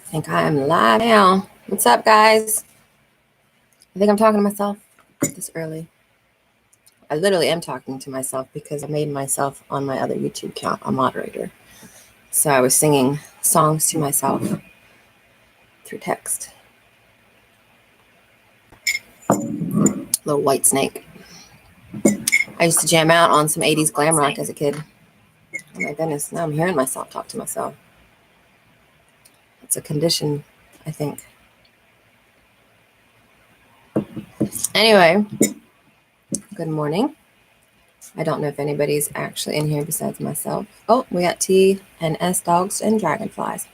I think I am live now. What's up, guys? I think I'm talking to myself this early. I literally am talking to myself because I made myself on my other YouTube account a moderator. So I was singing songs to myself through text. Little white snake. I used to jam out on some 80s glam rock as a kid. Oh my goodness, now I'm hearing myself talk to myself. It's a condition, I think. Anyway, good morning. I don't know if anybody's actually in here besides myself. Oh, we got T and S dogs and dragonflies.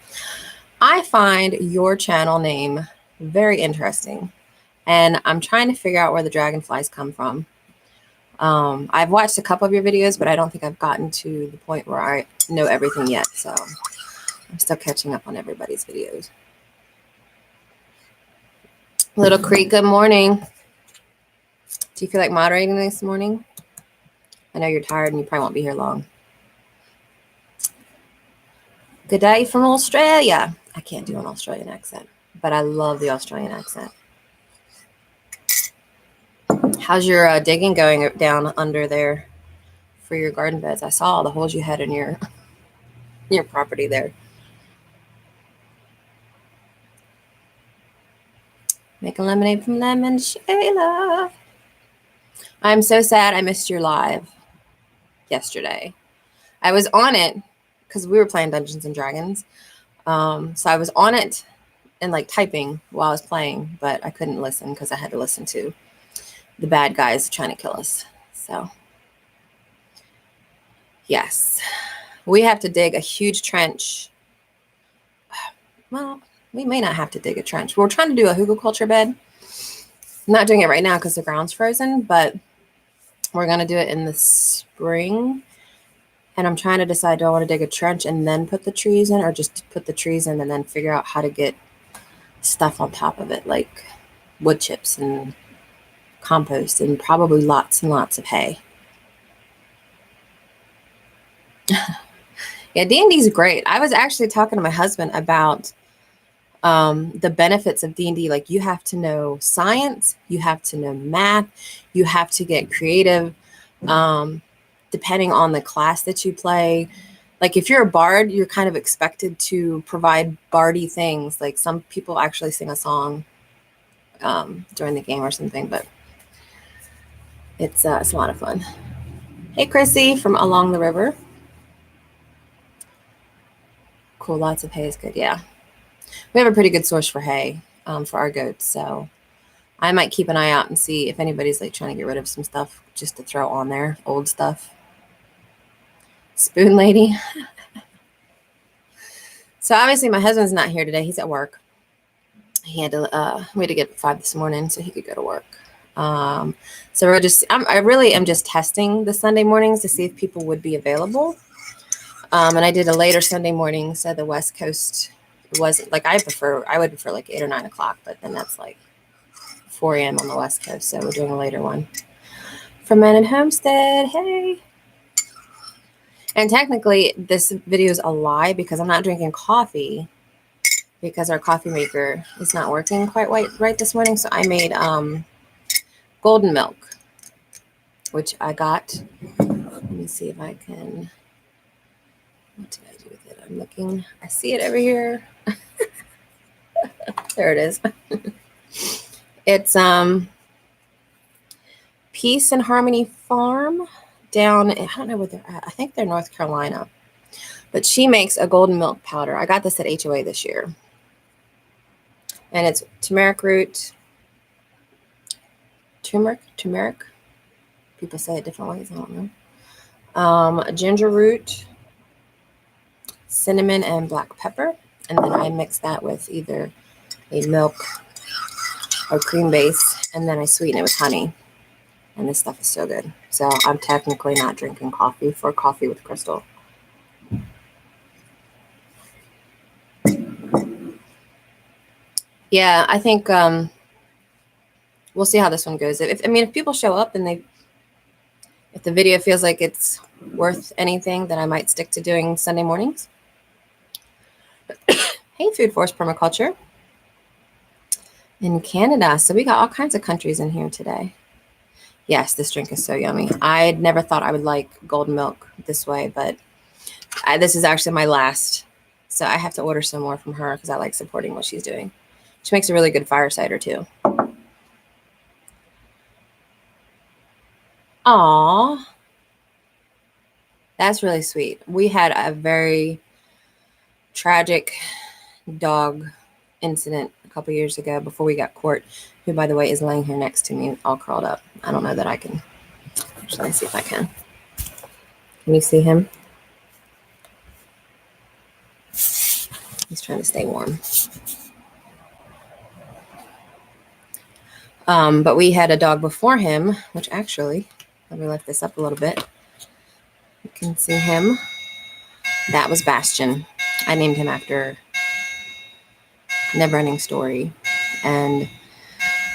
I find your channel name very interesting, and I'm trying to figure out where the dragonflies come from. I've watched a couple of your videos, but I don't think I've gotten to the point where I know everything yet, so I'm still catching up on everybody's videos. Little Creek, good morning. Do you feel like moderating this morning? I know you're tired and you probably won't be here long. Good day from Australia. I can't do an Australian accent, but I love the Australian accent. How's your digging going down under there for your garden beds? I saw all the holes you had in your property there. Making lemonade from lemon, Shayla. I'm so sad I missed your live yesterday. I was on it because we were playing Dungeons and Dragons. So I was on it and like typing while I was playing, but I couldn't listen because I had to listen to the bad guys trying to kill us. So yes, we have to dig a huge trench. Well, we may not have to dig a trench. We're trying to do a hugelkultur bed. I'm not doing it right now because the ground's frozen, but we're going to do it in the spring. And I'm trying to decide, do I want to dig a trench and then put the trees in, or just put the trees in and then figure out how to get stuff on top of it, like wood chips and compost and probably lots and lots of hay. Yeah, D&D is great. I was actually talking to my husband about the benefits of D&D. Like, you have to know science, you have to know math, you have to get creative, depending on the class that you play. Like, if you're a bard, you're kind of expected to provide bardy things. Like, some people actually sing a song during the game or something, but it's a lot of fun. Hey, Chrissy from Along the River. Cool, lots of hay is good, yeah. We have a pretty good source for hay for our goats, so I might keep an eye out and see if anybody's like trying to get rid of some stuff just to throw on there, old stuff. Spoon lady. So obviously my husband's not here today. He's at work. He had to we had to get up at 5 this morning so he could go to work. So we're just I really am just testing the Sunday mornings to see if people would be available. And I did a later Sunday morning, so the West Coast wasn't like I would prefer like 8 or 9 o'clock, but then that's like 4 a.m. on the West Coast, so we're doing a later one. From Man and Homestead, hey. And technically, this video is a lie because I'm not drinking coffee because our coffee maker is not working quite right this morning. So I made golden milk, which I got. Let me see if I can. What did I do with it? I'm looking. I see it over here. There it is. It's Peace and Harmony Farm down, I don't know where they're at. I think they're North Carolina. But she makes a golden milk powder. I got this at HOA this year. And it's turmeric root. Turmeric. People say it different ways. I don't know. Ginger root, cinnamon, and black pepper. And then I mix that with either a milk or cream base. And then I sweeten it with honey. And this stuff is so good. So I'm technically not drinking coffee for Coffee with Crystal. Yeah, I think we'll see how this one goes. If people show up and if the video feels like it's worth anything, then I might stick to doing Sunday mornings. Hey, Hey, Food Force Permaculture in Canada. So we got all kinds of countries in here today. Yes, this drink is so yummy. I never thought I would like golden milk this way, but this is actually my last. So I have to order some more from her because I like supporting what she's doing. She makes a really good fire cider too. Aw, that's really sweet. We had a very tragic dog incident a couple years ago before we got Court, who, by the way, is laying here next to me all curled up. I don't know that I can. Actually, let me see if I can. Can you see him? He's trying to stay warm. But we had a dog before him, which actually, let me lift this up a little bit. You can see him. That was Bastion. I named him after Neverending Story. And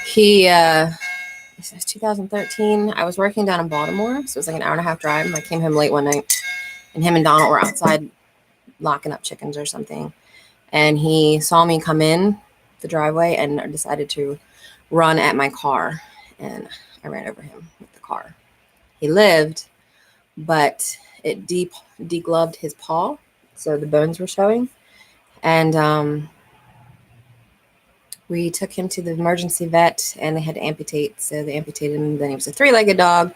he, this was 2013. I was working down in Baltimore, so it was like an hour-and-a-half drive. I came home late one night, and him and Donald were outside locking up chickens or something. And he saw me come in the driveway and decided to run at my car, and I ran over him with the car. He lived, but it degloved his paw, so the bones were showing. And we took him to the emergency vet, and they had to amputate, so they amputated him. Then he was a 3-legged dog,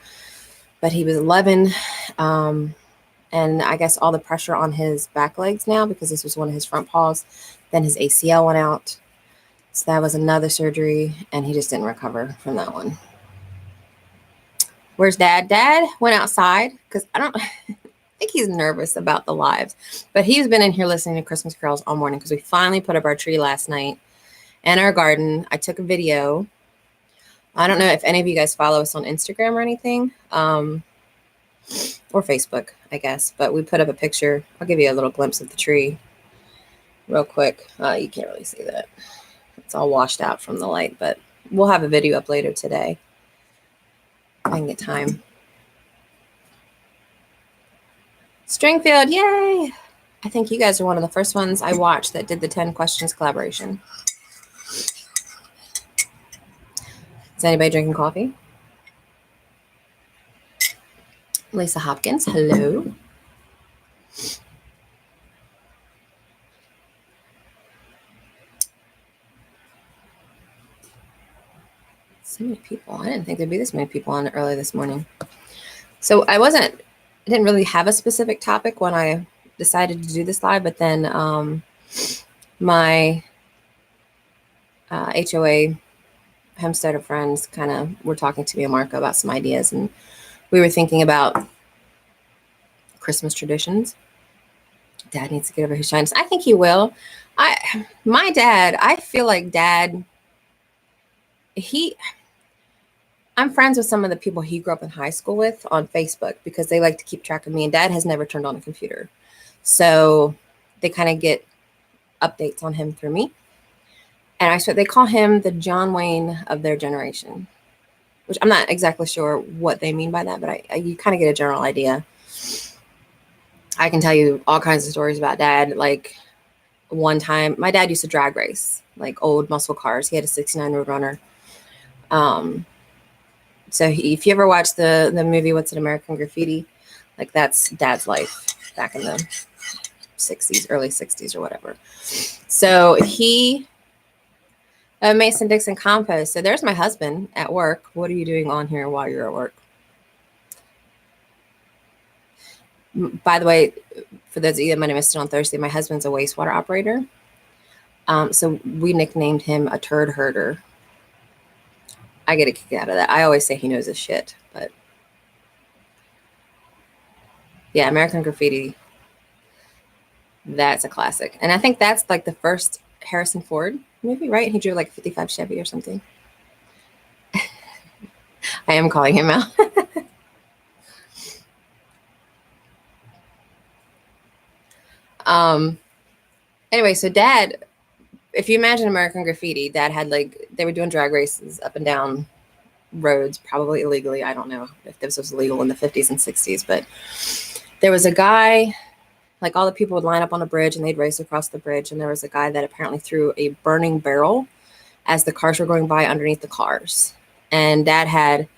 but he was 11. And I guess all the pressure on his back legs now, because this was one of his front paws, then his ACL went out. So that was another surgery, and he just didn't recover from that one. Where's Dad? Dad went outside because I think he's nervous about the lives. But he's been in here listening to Christmas carols all morning because we finally put up our tree last night and our garden. I took a video. I don't know if any of you guys follow us on Instagram or anything, or Facebook, I guess. But we put up a picture. I'll give you a little glimpse of the tree real quick. You can't really see that. It's all washed out from the light, but we'll have a video up later today. I can get time. Stringfield, yay! I think you guys are one of the first ones I watched that did the 10 questions collaboration. Is anybody drinking coffee? Lisa Hopkins, hello. So many people. I didn't think there'd be this many people on early this morning. So I didn't really have a specific topic when I decided to do this live, but then my HOA homesteader friends kind of were talking to me and Marco about some ideas, and we were thinking about Christmas traditions. Dad needs to get over his shyness. I think he will. My dad, I feel like Dad, I'm friends with some of the people he grew up in high school with on Facebook because they like to keep track of me, and Dad has never turned on a computer. So they kind of get updates on him through me. And I swear they call him the John Wayne of their generation, which I'm not exactly sure what they mean by that, but you kind of get a general idea. I can tell you all kinds of stories about Dad. Like one time, my dad used to drag race, like old muscle cars. He had a 69 Roadrunner. So if you ever watch the movie, What's an American Graffiti, like that's Dad's life back in the 60s, early 60s or whatever. So he, Mason Dixon Compost. So there's my husband at work. What are you doing on here while you're at work? By the way, for those of you that might have missed it on Thursday, my husband's a wastewater operator. So we nicknamed him a turd herder. I get a kick out of that. I always say he knows his shit, but yeah, American Graffiti, that's a classic. And I think that's like the first Harrison Ford movie, right? He drew like a 55 Chevy or something. I am calling him out. Anyway, so Dad, if you imagine American Graffiti, Dad had they were doing drag races up and down roads, probably illegally. I don't know if this was illegal in the 50s and 60s, but there was a guy Like all the people would line up on a bridge and they'd race across the bridge. And there was a guy that apparently threw a burning barrel as the cars were going by underneath the cars. And Dad had,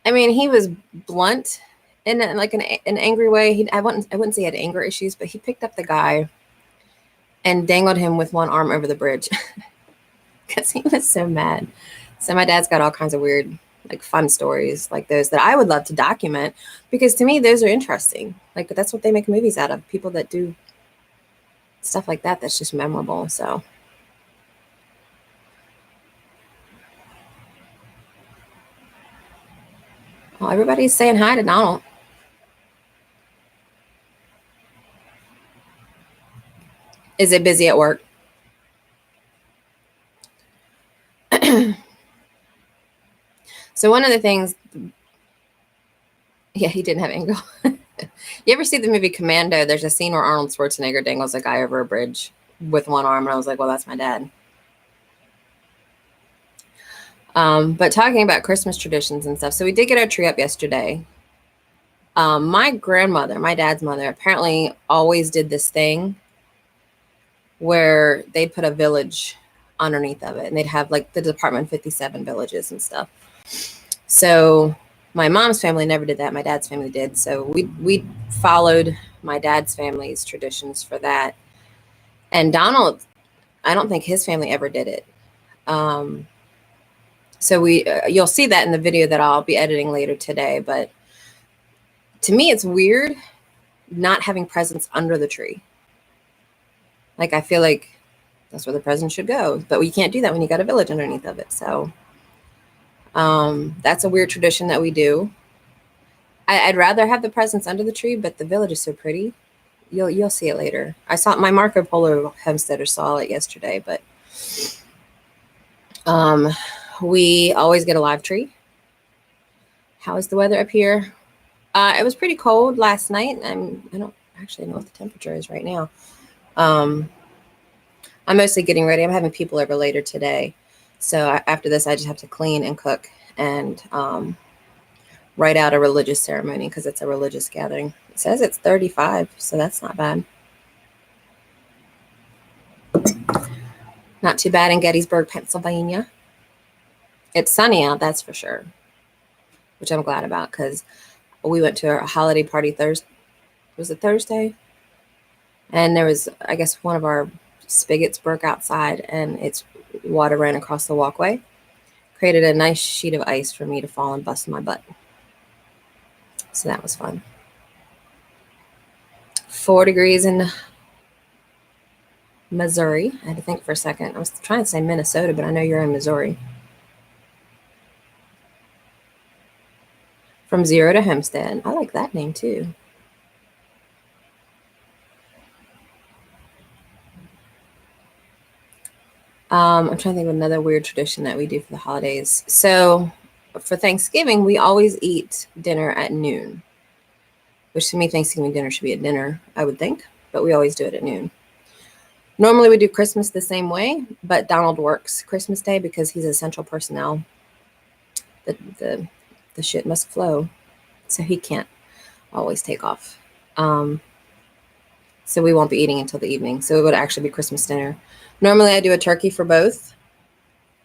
I mean, he was blunt in like an angry way. I wouldn't say he had anger issues, but he picked up the guy and dangled him with one arm over the bridge because he was so mad. So my dad's got all kinds of weird, like fun stories like those that I would love to document, because to me, those are interesting. Like that's what they make movies out of. People that do stuff like that, that's just memorable. So. Well, everybody's saying hi to Donald. Is it busy at work? So one of the things, yeah, he didn't have angle. You ever see the movie Commando? There's a scene where Arnold Schwarzenegger dangles a guy over a bridge with one arm, and I was like, well, that's my dad. But talking about Christmas traditions and stuff, so we did get our tree up yesterday. My grandmother, my dad's mother, apparently always did this thing where they'd put a village underneath of it, and they'd have like the Department 57 villages and stuff. So my mom's family never did that. My dad's family did. So we followed my dad's family's traditions for that. And Donald, I don't think his family ever did it. So you'll see that in the video that I'll be editing later today. But to me, it's weird not having presents under the tree. Like, I feel like that's where the present should go. But you can't do that when you got a village underneath of it. So that's a weird tradition that we do. I'd rather have the presents under the tree, but the village is so pretty. You'll see it later. I saw my Marco Polo homesteader saw it yesterday, but we always get a live tree. How is the weather up here? It was pretty cold last night. I don't actually know what the temperature is right now. I'm mostly getting ready. I'm having people over later today. So after this, I just have to clean and cook and write out a religious ceremony because it's a religious gathering. It says it's 35, so that's not bad. Not too bad in Gettysburg, Pennsylvania. It's sunny out, that's for sure, which I'm glad about because we went to a holiday party Thursday. Was it Thursday? And there was, I guess, one of our spigots broke outside and its water ran across the walkway. Created a nice sheet of ice for me to fall and bust my butt. So that was fun. 4 degrees in Missouri. I had to think for a second. I was trying to say Minnesota, but I know you're in Missouri. From Zero to Hempstead. I like that name too. I'm trying to think of another weird tradition that we do for the holidays. So for Thanksgiving, we always eat dinner at noon, which to me, Thanksgiving dinner should be at dinner, I would think, but we always do it at noon. Normally we do Christmas the same way, but Donald works Christmas Day because he's essential personnel. The shit must flow, so he can't always take off. So we won't be eating until the evening. So it would actually be Christmas dinner. Normally I do a turkey for both.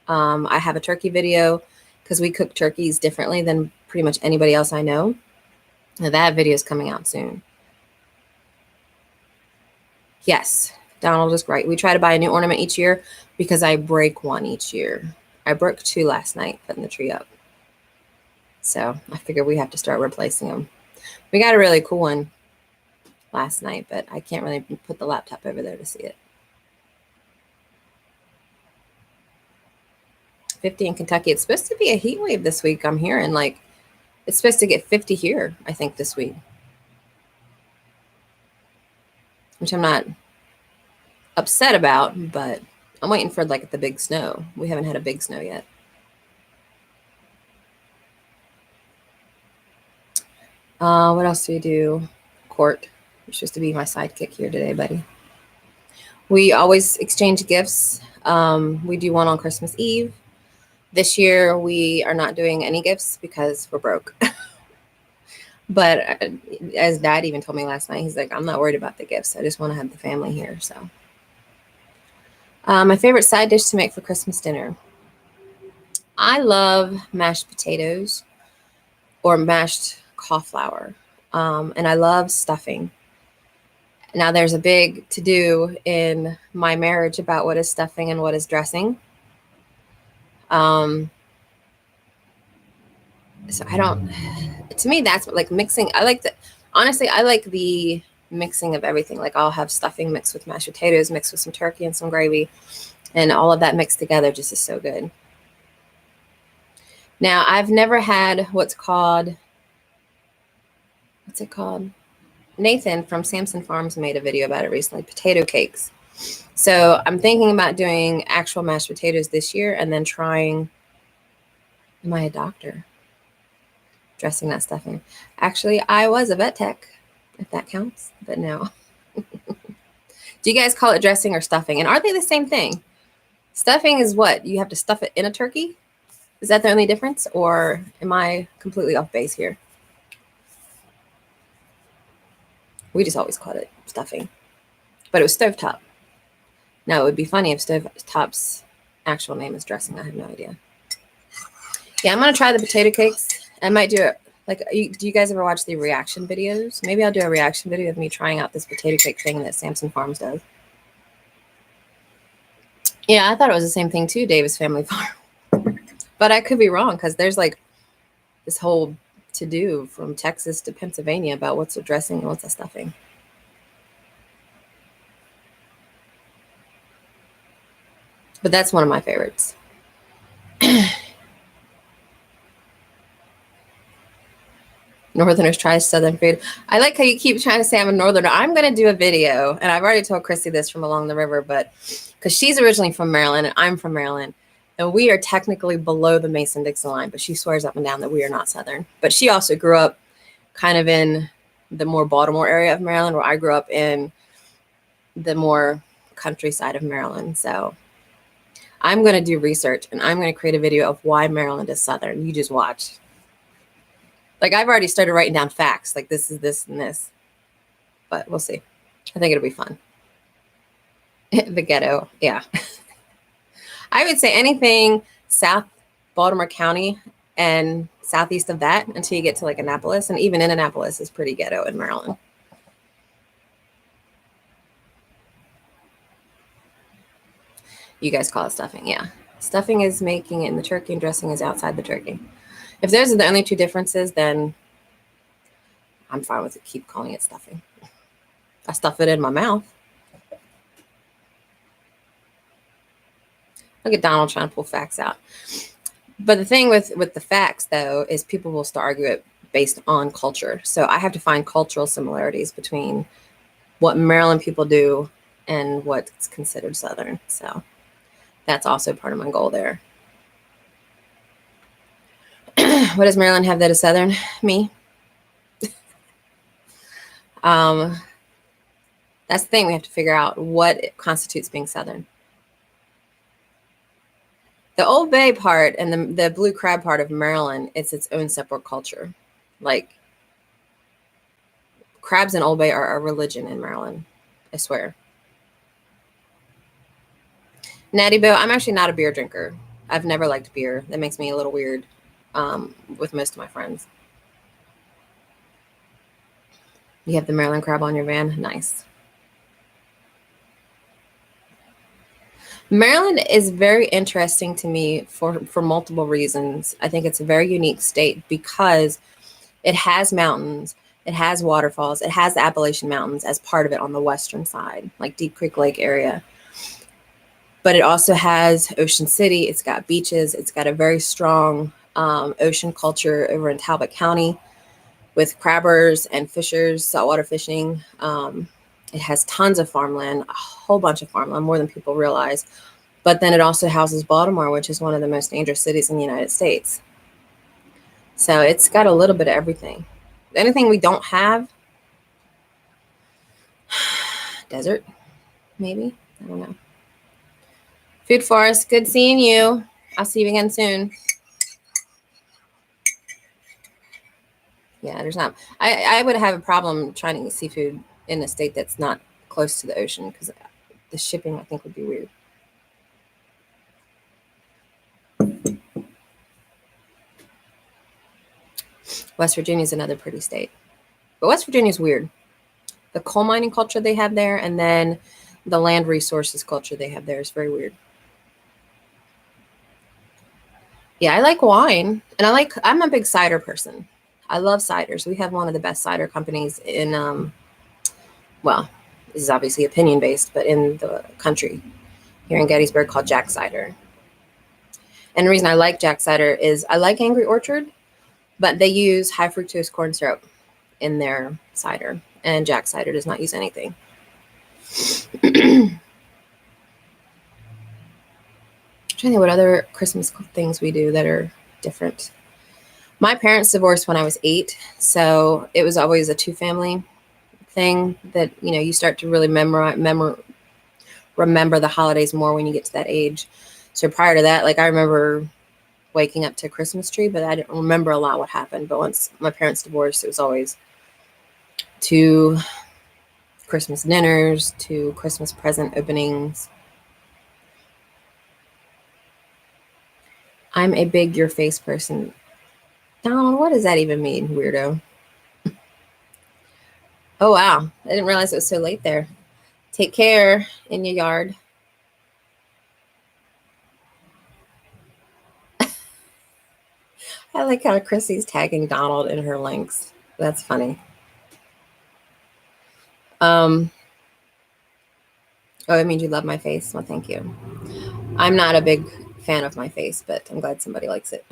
I have a turkey video because we cook turkeys differently than pretty much anybody else I know. Now that video is coming out soon. Yes, Donald is right. We try to buy a new ornament each year because I break one each year. I broke 2 last night putting the tree up. So I figure we have to start replacing them. We got a really cool one last night, but I can't really put the laptop over there to see it. 50 in Kentucky. It's supposed to be a heat wave this week. I'm hearing like it's supposed to get 50 here, I think, this week. Which I'm not upset about, but I'm waiting for like the big snow. We haven't had a big snow yet. What else do we do? Court. You're supposed to be my sidekick here today, buddy. We always exchange gifts. We do one on Christmas Eve. This year, we are not doing any gifts because we're broke. But as Dad even told me last night, he's like, I'm not worried about the gifts. I just want to have the family here. So my favorite side dish to make for Christmas dinner. I love mashed potatoes or mashed cauliflower. And I love stuffing. Now there's a big to-do in my marriage about what is stuffing and what is dressing. So to me, that's like mixing. Honestly, I like the mixing of everything. Like I'll have stuffing mixed with mashed potatoes, mixed with some turkey and some gravy, and all of that mixed together just is so good. Now, I've never had what's it called? Nathan from Samson Farms made a video about it recently, potato cakes. So I'm thinking about doing actual mashed potatoes this year and then trying, am I a doctor? Dressing that stuffing. Actually, I was a vet tech, if that counts, but no. Do you guys call it dressing or stuffing? And are they the same thing? Stuffing is what? You have to stuff it in a turkey? Is that the only difference? Or am I completely off base here? We just always called it stuffing. But it was stovetop. Now, it would be funny if stovetop's actual name is dressing. I have no idea. Yeah, I'm going to try the potato cakes. I might do it. Like, do you guys ever watch the reaction videos? Maybe I'll do a reaction video of me trying out this potato cake thing that Samson Farms does. Yeah, I thought it was the same thing too, Davis Family Farm. But I could be wrong because there's like this whole to-do from Texas to Pennsylvania about what's a dressing and what's a stuffing. But that's one of my favorites. Northerners try Southern food. I like how you keep trying to say I'm a Northerner. I'm going to do a video, and I've already told Chrissy this from along the river, but because she's originally from Maryland and I'm from Maryland, and we are technically below the Mason-Dixon line, but she swears up and down that we are not Southern. But she also grew up kind of in the more Baltimore area of Maryland, where I grew up in the more countryside of Maryland. So I'm going to do research, and I'm going to create a video of why Maryland is Southern. You just watch. Like, I've already started writing down facts. Like, this is this and this. But we'll see. I think it'll be fun. The ghetto. Yeah. I would say anything South Baltimore County and southeast of that until you get to, like, Annapolis. And even in Annapolis is pretty ghetto in Maryland. You guys call it stuffing. Yeah. Stuffing is making it in the turkey and dressing is outside the turkey. If those are the only two differences, then I'm fine with it. Keep calling it stuffing. I stuff it in my mouth. Look at Donald trying to pull facts out. But the thing with the facts, though, is people will start arguing it based on culture. So I have to find cultural similarities between what Maryland people do and what's considered Southern. So that's also part of my goal there. What does Maryland have that is Southern? Me. That's the thing. We have to figure out what constitutes being Southern. The Old Bay part and the blue crab part of Maryland, it's its own separate culture. Like, crabs in Old Bay are a religion in Maryland. I swear. Natty Bo, I'm actually not a beer drinker. I've never liked beer. That makes me a little weird with most of my friends. You have the Maryland crab on your van? Nice. Maryland is very interesting to me for multiple reasons. I think it's a very unique state because it has mountains, it has waterfalls, it has the Appalachian Mountains as part of it on the western side, like Deep Creek Lake area. But it also has Ocean City, it's got beaches, it's got a very strong ocean culture over in Talbot County with crabbers and fishers, saltwater fishing. It has tons of farmland, a whole bunch of farmland, more than people realize. But then it also houses Baltimore, which is one of the most dangerous cities in the United States. So it's got a little bit of everything. The only thing we don't have, desert, maybe. I don't know. Food Forest, good seeing you. I'll see you again soon. Yeah, there's not. I would have a problem trying to eat seafood in a state that's not close to the ocean because the shipping, I think, would be weird. West Virginia is another pretty state. But West Virginia is weird. The coal mining culture they have there and then the land resources culture they have there is very weird. Yeah, I like wine. And I'm a big cider person. I love ciders. We have one of the best cider companies in, well, this is obviously opinion based, but in the country here in Gettysburg called Jack Cider. And the reason I like Jack Cider is I like Angry Orchard, but they use high fructose corn syrup in their cider, and Jack Cider does not use anything. I'm trying to think what other Christmas things we do that are different. My parents divorced when I was 8, so it was always a 2-family thing that, you start to really remember the holidays more when you get to that age. So prior to that, I remember waking up to a Christmas tree, but I didn't remember a lot what happened. But once my parents divorced, it was always 2 Christmas dinners, 2 Christmas present openings. I'm a big your face person. Donald, what does that even mean, weirdo? Oh, wow. I didn't realize it was so late there. Take care in your yard. I like how Chrissy's tagging Donald in her links. That's funny. Oh, it means you love my face. Well, thank you. I'm not a big fan of my face, but I'm glad somebody likes it.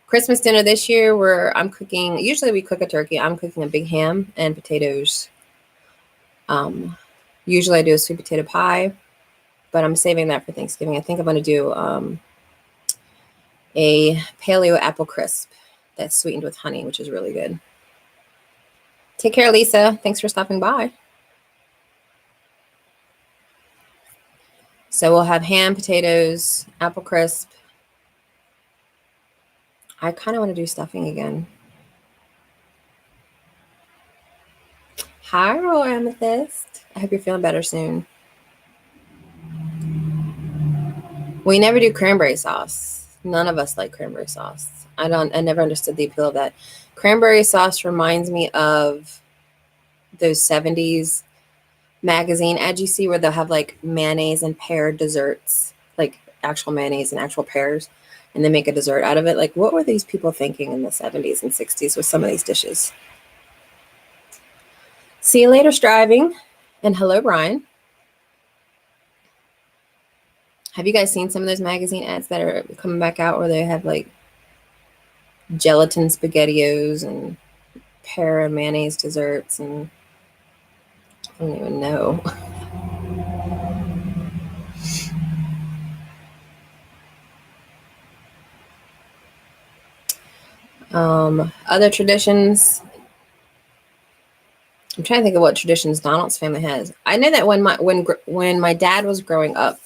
Christmas dinner this year, I'm cooking. Usually we cook a turkey. I'm cooking a big ham and potatoes. Usually I do a sweet potato pie, but I'm saving that for Thanksgiving. I think I'm going to do a paleo apple crisp that's sweetened with honey, which is really good. Take care, Lisa. Thanks for stopping by. So we'll have ham, potatoes, apple crisp. I kind of want to do stuffing again. Hi, Royal Amethyst. I hope you're feeling better soon. We never do cranberry sauce. None of us like cranberry sauce. I never understood the appeal of that. Cranberry sauce reminds me of those 70s magazine ads you see where they'll have mayonnaise and pear desserts, actual mayonnaise and actual pears, and they make a dessert out of it. What were these people thinking in the 70s and 60s with some of these dishes? See you later, Striving. And hello, Brian. Have you guys seen some of those magazine ads that are coming back out where they have gelatin SpaghettiOs and pear and mayonnaise desserts? And I don't even know. Other traditions. I'm trying to think of what traditions Donald's family has. I know that when my dad was growing up,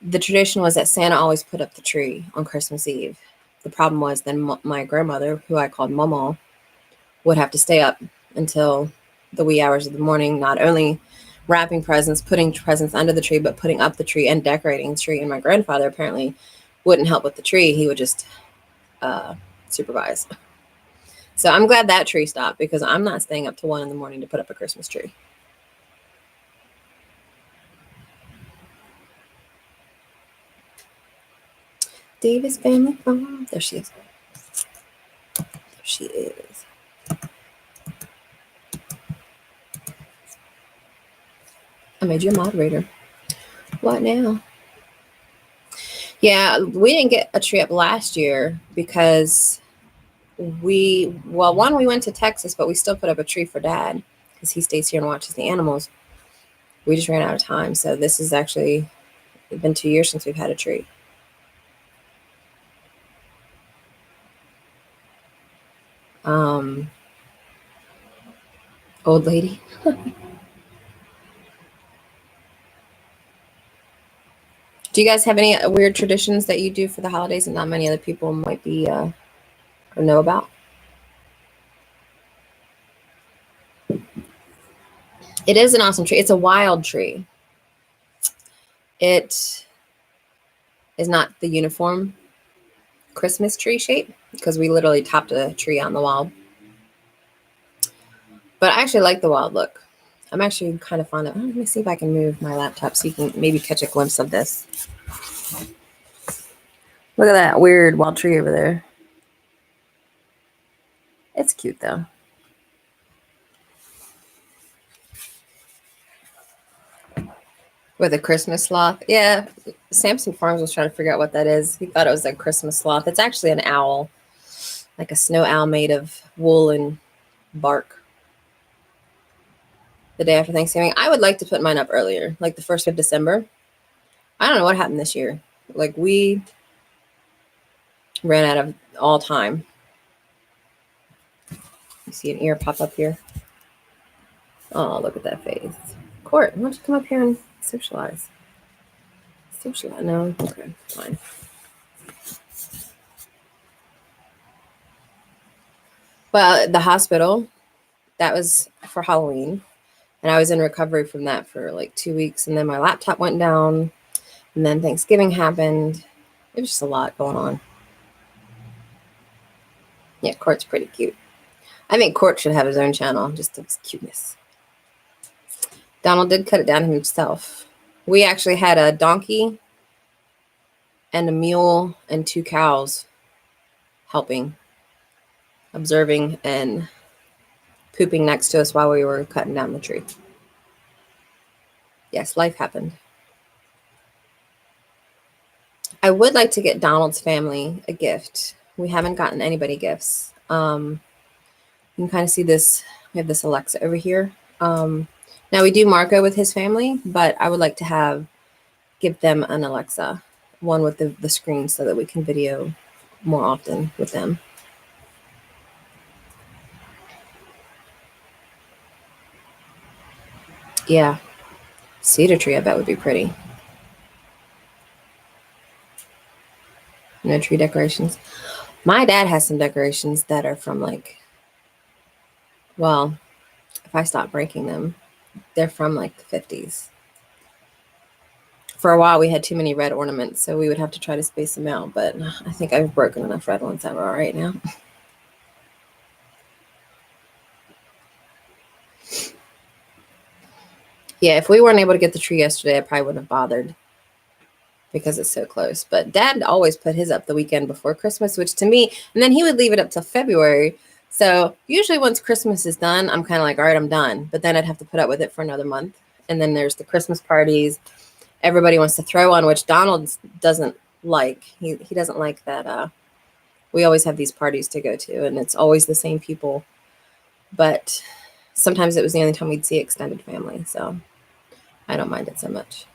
the tradition was that Santa always put up the tree on Christmas Eve. The problem was then my grandmother, who I called Mama, would have to stay up until the wee hours of the morning, not only wrapping presents, putting presents under the tree, but putting up the tree and decorating the tree. And my grandfather apparently wouldn't help with the tree. He would just supervise. So I'm glad that tree stopped because I'm not staying up till 1 in the morning to put up a Christmas tree. Davis family farm. There she is. There she is. I made you a moderator. What now? Yeah, we didn't get a tree up last year because we went to Texas, but we still put up a tree for Dad because he stays here and watches the animals. We just ran out of time. So this is actually, it's been 2 years since we've had a tree. Old lady. Do you guys have any weird traditions that you do for the holidays that not many other people might be or know about? It is an awesome tree. It's a wild tree. It is not the uniform Christmas tree shape because we literally topped a tree on the wall. But I actually like the wild look. I'm actually kind of fond of it. Let me see if I can move my laptop so you can maybe catch a glimpse of this. Look at that weird wild tree over there. It's cute though. With a Christmas sloth. Yeah, Samson Farms was trying to figure out what that is. He thought it was a Christmas sloth. It's actually an owl, like a snow owl made of wool and bark. The day after Thanksgiving. I would like to put mine up earlier, like the 1st of December. I don't know what happened this year. Like we ran out of all time. You see an ear pop up here. Oh, look at that face. Court, why don't you come up here and socialize? Socialize? No? Okay, fine. Well, the hospital, that was for Halloween. And I was in recovery from that for like 2 weeks. And then my laptop went down. And then Thanksgiving happened. It was just a lot going on. Yeah, Court's pretty cute. I think Court should have his own channel, just of his cuteness. Donald did cut it down himself. We actually had a donkey and a mule and 2 cows helping, observing and pooping next to us while we were cutting down the tree. Yes, life happened. I would like to get Donald's family a gift. We haven't gotten anybody gifts. You can kind of see this. We have this Alexa over here. Now we do Marco with his family, but I would like to give them an Alexa, one with the screen so that we can video more often with them. Yeah, cedar tree I bet would be pretty. No tree decorations. My dad has some decorations that are from like, well, if I stop breaking them, they're from like the 50s. For a while we had too many red ornaments, so we would have to try to space them out, but I think I've broken enough red ones that we're all right now. Yeah, if we weren't able to get the tree yesterday, I probably wouldn't have bothered because it's so close. But Dad always put his up the weekend before Christmas, which to me, and then he would leave it up till February. So usually once Christmas is done, I'm kind of like, all right, I'm done. But then I'd have to put up with it for another month. And then there's the Christmas parties. Everybody wants to throw on, which Donald doesn't like. He doesn't like that. We always have these parties to go to, and it's always the same people. But sometimes it was the only time we'd see extended family, so I don't mind it so much.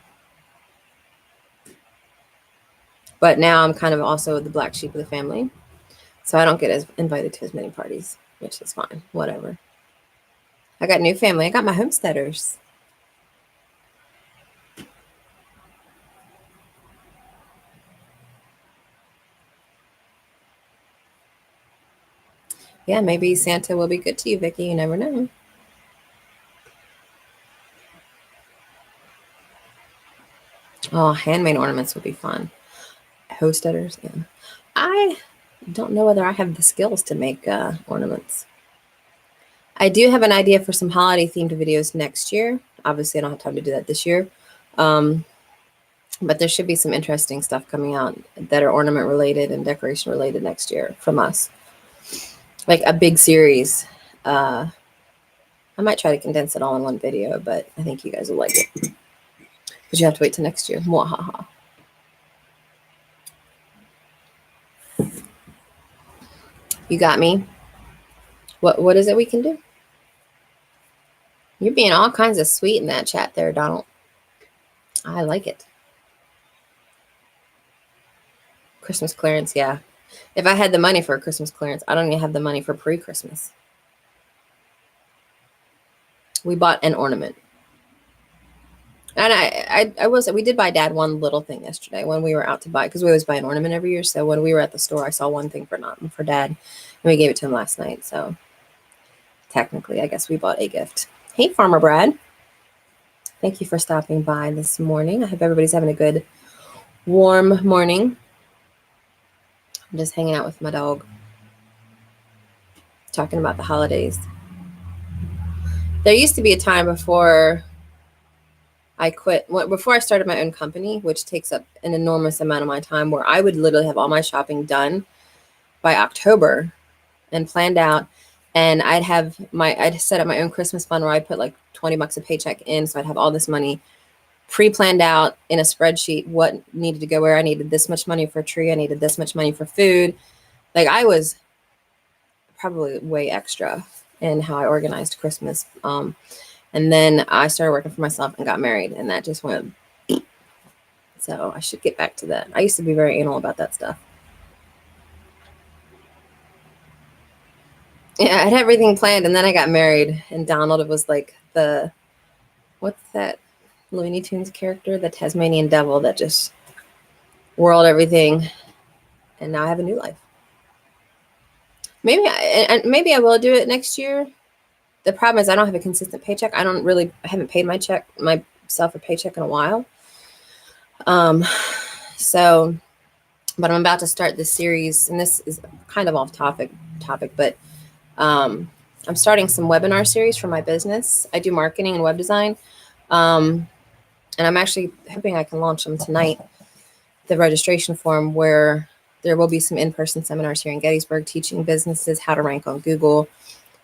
But now I'm kind of also the black sheep of the family, so I don't get as invited to as many parties, which is fine. Whatever. I got new family. I got my homesteaders. Yeah, maybe Santa will be good to you, Vicky. You never know. Oh, handmade ornaments would be fun. Homesteaders, yeah. I don't know whether I have the skills to make ornaments. I do have an idea for some holiday themed videos next year. Obviously, I don't have time to do that this year. But there should be some interesting stuff coming out that are ornament related and decoration related next year from us. Like a big series. I might try to condense it all in one video, but I think you guys will like it. But you have to wait till next year. Mwahaha. You got me. What is it we can do? You're being all kinds of sweet in that chat there, Donald. I like it. Christmas clearance, yeah. If I had the money for a Christmas clearance, I don't even have the money for pre-Christmas. We bought an ornament. And I will say, we did buy Dad one little thing yesterday when we were out to buy, because we always buy an ornament every year. So when we were at the store, I saw one thing for Dad, and we gave it to him last night. So technically, I guess we bought a gift. Hey, Farmer Brad. Thank you for stopping by this morning. I hope everybody's having a good, warm morning. I'm just hanging out with my dog, talking about the holidays. There used to be a time before I quit, before I started my own company, which takes up an enormous amount of my time, where I would literally have all my shopping done by October and planned out. And I'd set up my own Christmas fund where I'd put like $20 a paycheck in. So I'd have all this money pre-planned out in a spreadsheet, what needed to go where. I needed this much money for a tree. I needed this much money for food. Like, I was probably way extra in how I organized Christmas. And then I started working for myself and got married, and that just went. So I should get back to that. I used to be very anal about that stuff. Yeah, I had everything planned, and then I got married, and Donald was like what's that Looney Tunes character, the Tasmanian devil that just whirled everything, and now I have a new life. Maybe I will do it next year. The problem is I don't have a consistent paycheck. I haven't paid myself a paycheck in a while. So, but I'm about to start this series, and this is kind of off topic, but I'm starting some webinar series for my business. I do marketing and web design. And I'm actually hoping I can launch them tonight, the registration form, where there will be some in-person seminars here in Gettysburg teaching businesses how to rank on Google,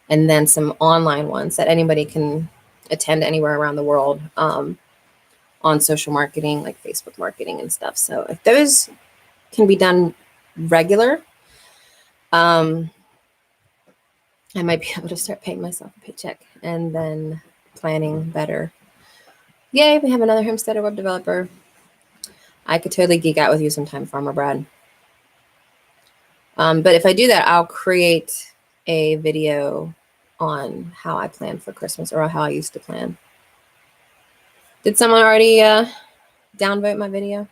and then some online ones that anybody can attend anywhere around the world on social marketing, like Facebook marketing and stuff. So if those can be done regular, I might be able to start paying myself a paycheck and then planning better. Yay, we have another homesteader web developer. I could totally geek out with you sometime, Farmer Brad. But if I do that, I'll create a video on how I plan for Christmas, or how I used to plan. Did someone already downvote my video?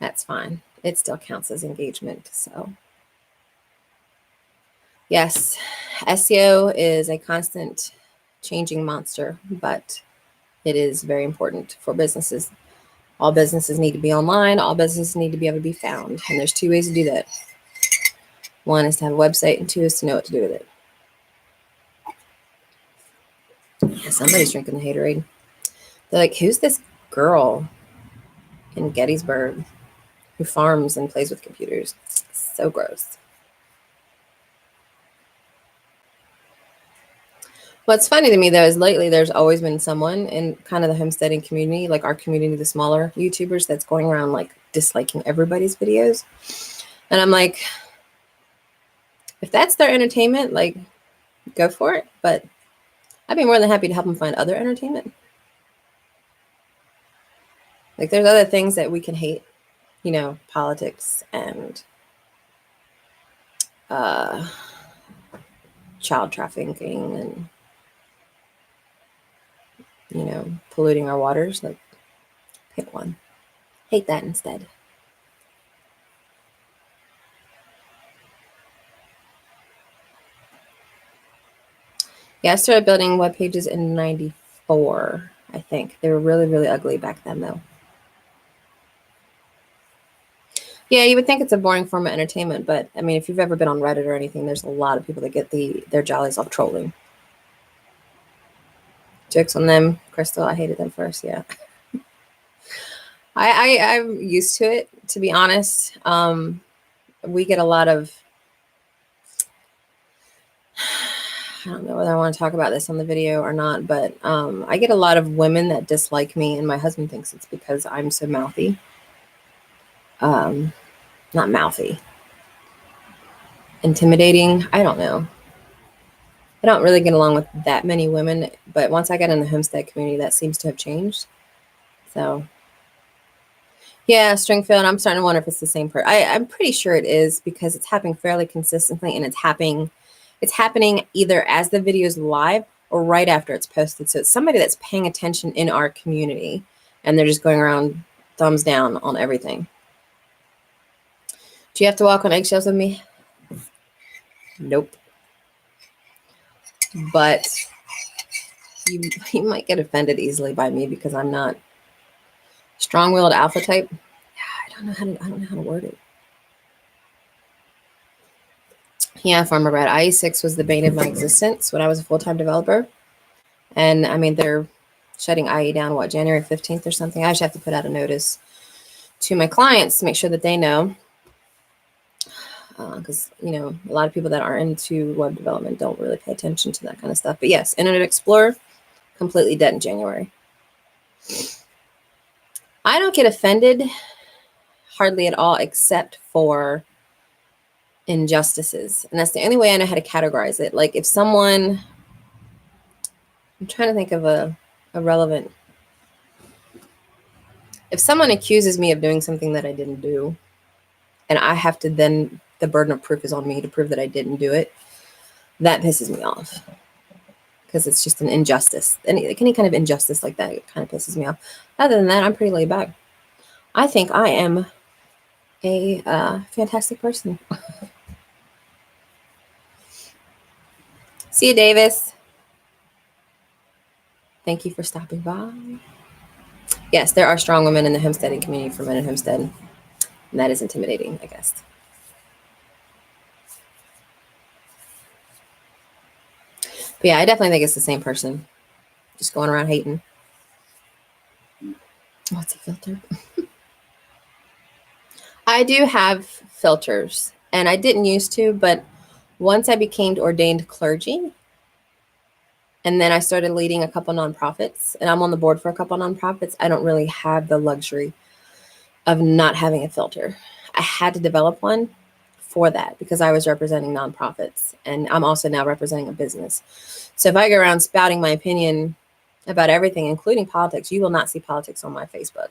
That's fine. It still counts as engagement. So yes, SEO is a constant changing monster, but it is very important for businesses. All businesses need to be online. All businesses need to be able to be found. And there's two ways to do that. One is to have a website, and two is to know what to do with it. Yeah, somebody's drinking the haterade. They're like, who's this girl in Gettysburg who farms and plays with computers? So gross. What's funny to me, though, is lately there's always been someone in kind of the homesteading community, like our community, the smaller YouTubers, that's going around like disliking everybody's videos. And I'm like, if that's their entertainment, like, go for it. But I'd be more than happy to help them find other entertainment. Like, there's other things that we can hate, politics and child trafficking and, polluting our waters. Like, pick one. Hate that instead. Yeah, I started building web pages in '94, I think. They were really, really ugly back then, though. Yeah, you would think it's a boring form of entertainment, but I mean, if you've ever been on Reddit or anything, there's a lot of people that get their jollies off trolling. Jokes on them, Crystal. I hated them first. Yeah, I'm used to it, to be honest. We get a lot of. I don't know whether I want to talk about this on the video or not, but I get a lot of women that dislike me, and my husband thinks it's because I'm so mouthy. Not mouthy. Intimidating. I don't know. I don't really get along with that many women, but once I got in the homestead community, that seems to have changed. So, yeah, Stringfield, I'm starting to wonder if it's the same person. I'm pretty sure it is, because it's happening fairly consistently, and it's happening either as the video is live or right after it's posted. So it's somebody that's paying attention in our community, and they're just going around thumbs down on everything. Do you have to walk on eggshells with me? Nope. But You might get offended easily by me because I'm not strong-willed alpha type. Yeah, I don't know how to word it. Yeah, Farmer Brad. IE6 was the bane of my existence when I was a full-time developer. And I mean, they're shutting IE down, what, January 15th or something? I just have to put out a notice to my clients to make sure that they know. Because, you know, a lot of people that aren't into web development don't really pay attention to that kind of stuff. But yes, Internet Explorer, completely dead in January. I don't get offended hardly at all, except for injustices. And that's the only way I know how to categorize it. Like if someone, I'm trying to think of a relevant, if someone accuses me of doing something that I didn't do, and I have to then, the burden of proof is on me to prove that I didn't do it, that pisses me off. Because it's just an injustice. Any kind of injustice like that, it kind of pisses me off. Other than that, I'm pretty laid back. I think I am a fantastic person. See you, Davis. Thank you for stopping by. Yes, there are strong women in the homesteading community for men in homestead. And that is intimidating, I guess. But yeah, I definitely think it's the same person. Just going around hating. What's a filter? I do have filters, and I didn't used to, but once I became ordained clergy, and then I started leading a couple nonprofits, and I'm on the board for a couple nonprofits, I don't really have the luxury of not having a filter. I had to develop one for that because I was representing nonprofits, and I'm also now representing a business. So if I go around spouting my opinion about everything, including politics, you will not see politics on my Facebook.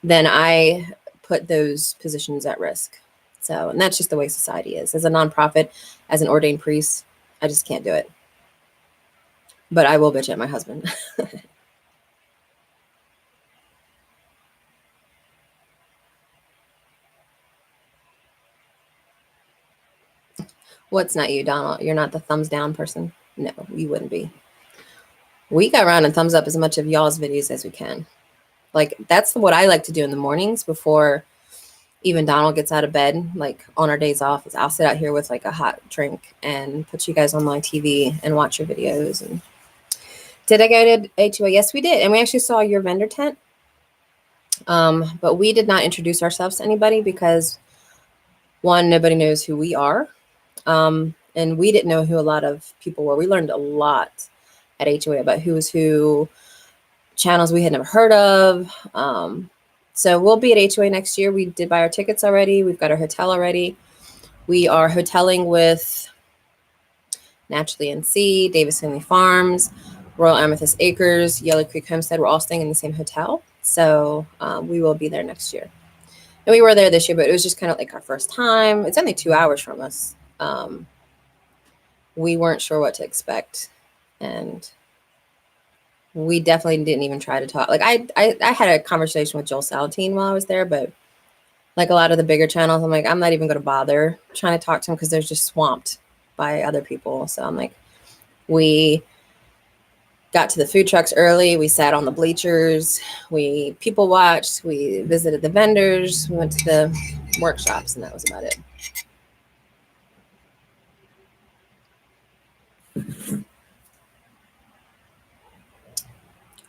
Then I put those positions at risk. So, and that's just the way society is. As a nonprofit, as an ordained priest, I just can't do it. But I will bitch at my husband. What's not you, Donald? You're not the thumbs down person? No, you wouldn't be. We go around and thumbs up as much of y'all's videos as we can. Like, that's what I like to do in the mornings before even Donald gets out of bed, like on our days off, is I'll sit out here with like a hot drink and put you guys on my TV and watch your videos. And did I go to HOA? Yes, we did. And we actually saw your vendor tent. But we did not introduce ourselves to anybody because, one, nobody knows who we are. And we didn't know who a lot of people were. We learned a lot at HOA about who was who, channels we had never heard of. So we'll be at HOA next year. We did buy our tickets already. We've got our hotel already. We are hoteling with Naturally NC, Davis Family Farms, Royal Amethyst Acres, Yellow Creek Homestead. We're all staying in the same hotel. So we will be there next year. And we were there this year, but it was just kind of like our first time. It's only 2 hours from us. We weren't sure what to expect. And we definitely didn't even try to talk. Like I had a conversation with Joel Salatin while I was there, but like a lot of the bigger channels, I'm like, I'm not even going to bother trying to talk to him because they're just swamped by other people. So I'm like, we got to the food trucks early. We sat on the bleachers. We people watched. We visited the vendors. We went to the workshops, and that was about it.